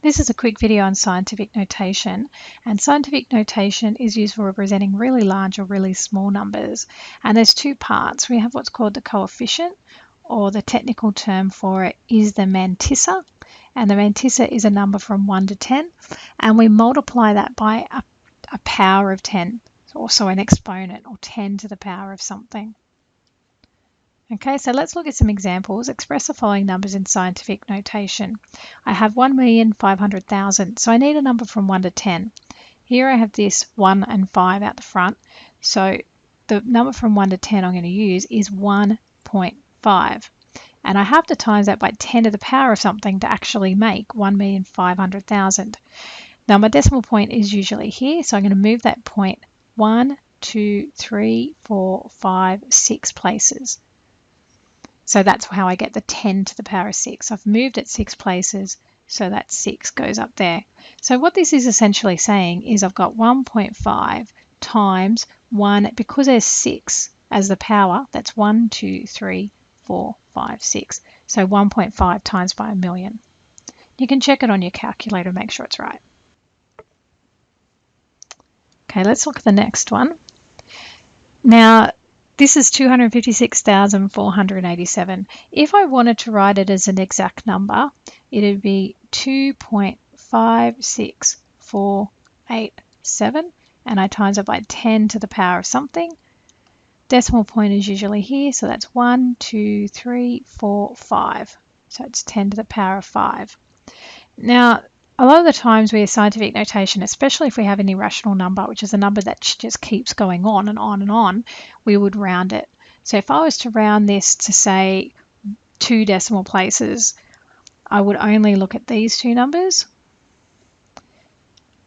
This is a quick video on scientific notation, and scientific notation is used for representing really large or really small numbers. And there's two parts. We have what's called the coefficient, or the technical term for it is the mantissa. And the mantissa is a number from 1 to 10, and we multiply that by a power of 10, also an exponent, or 10 to the power of something. Okay, so let's look at some examples. Express the following numbers in scientific notation. I have 1,500,000, so I need a number from 1 to 10. Here I have this 1 and 5 out the front, so the number from 1 to 10 I'm going to use is 1.5. And I have to times that by 10 to the power of something to actually make 1,500,000. Now my decimal point is usually here, so I'm going to move that point 1, 2, 3, 4, 5, 6 places. So that's how I get the 10 to the power of 6. I've moved it 6 places, so that 6 goes up there. So what this is essentially saying is I've got 1.5 times 1, because there's 6 as the power, that's 1, 2, 3, 4, 5, 6. So 1.5 times by a million. You can check it on your calculator and make sure it's right. Okay, let's look at the next one. Now, this is 256,487. If I wanted to write it as an exact number, it would be 2.56487, and I times it by 10 to the power of something. Decimal point is usually here, so that's 1, 2, 3, 4, 5. So it's 10 to the power of 5. Now, a lot of the times with scientific notation, especially if we have an irrational number, which is a number that just keeps going on and on and on, we would round it. So if I was to round this to, say, 2 decimal places, I would only look at these two numbers.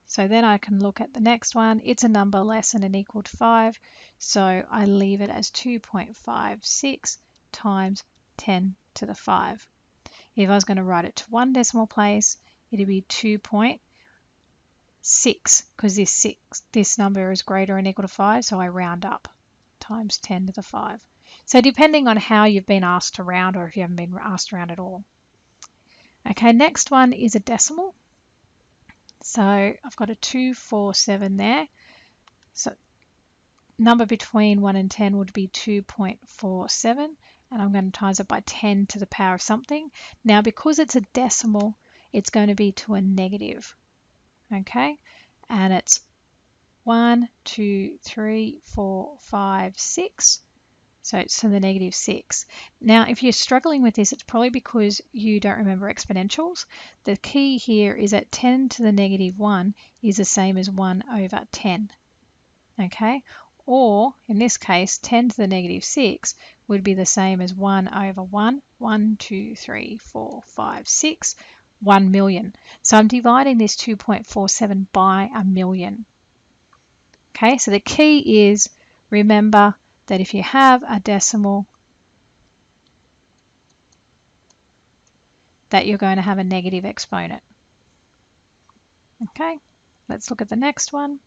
So then I can look at the next one. It's a number less than or equal to 5, so I leave it as 2.56 times 10 to the 5. If I was going to write it to 1 decimal place, it'd be 2.6, because this number is greater than or equal to 5, so I round up, times 10 to the 5. So depending on how you've been asked to round, or if you haven't been asked to round at all. Okay, next one is a decimal. So I've got a 247 there. So number between 1 and 10 would be 2.47, and I'm going to times it by 10 to the power of something. Now, because it's a decimal, it's going to be to a negative, okay? And it's 1, 2, 3, 4, 5, 6. So it's to the negative 6. Now, if you're struggling with this, it's probably because you don't remember exponentials. The key here is that 10 to the negative 1 is the same as 1 over 10, okay? Or, in this case, 10 to the negative 6 would be the same as 1 over 1, 1, 2, 3, 4, 5, 6, 1 million. So I'm dividing this 2.47 by a million. Okay, so the key is, remember that if you have a decimal, that you're going to have a negative exponent. Okay, let's look at the next one.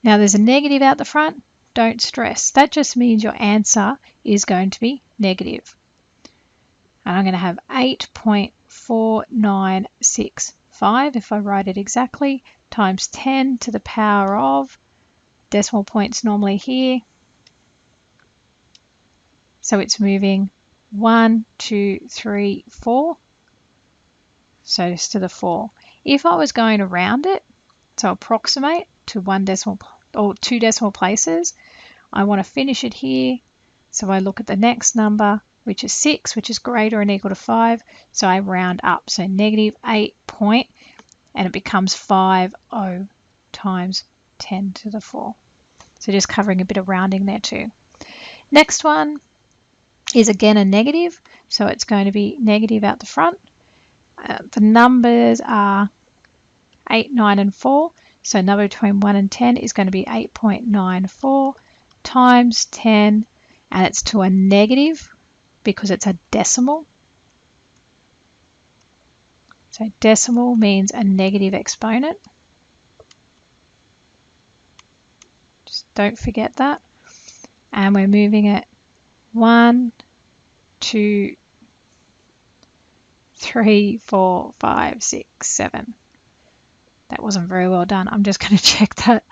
Now there's a negative out the front. Don't stress. That just means your answer is going to be negative. And I'm going to have 8.4965, if I write it exactly, times 10 to the power of, decimal points normally here, so it's moving 1, 2, 3, 4, so it's to the 4. If I was going to round it, so approximate to 1 decimal or 2 decimal places, I want to finish it here, so I look at the next number, which is 6, which is greater than or equal to 5, so I round up, so negative 8 point, and it becomes 50 times 10 to the 4. So just covering a bit of rounding there too. Next one is again a negative, so it's going to be negative out the front. The numbers are 8, 9 and 4, so number between 1 and 10 is going to be 8.94 times 10, and it's to a negative because it's a decimal. So decimal means a negative exponent. Don't forget that. And we're moving it 1, 2, 3, 4, 5, 6, 7. That wasn't very well done. I'm just going to check that.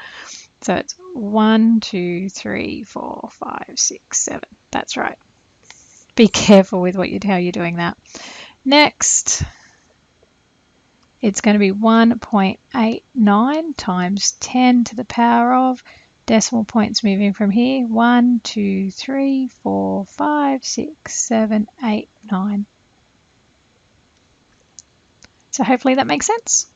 So it's 1, 2, 3, 4, 5, 6, 7. That's right. Be careful with how you're doing that. Next, it's going to be 1.89 times 10 to the power of, decimal points moving from here, 1, 2, 3, 4, 5, 6, 7, 8, 9. So hopefully that makes sense.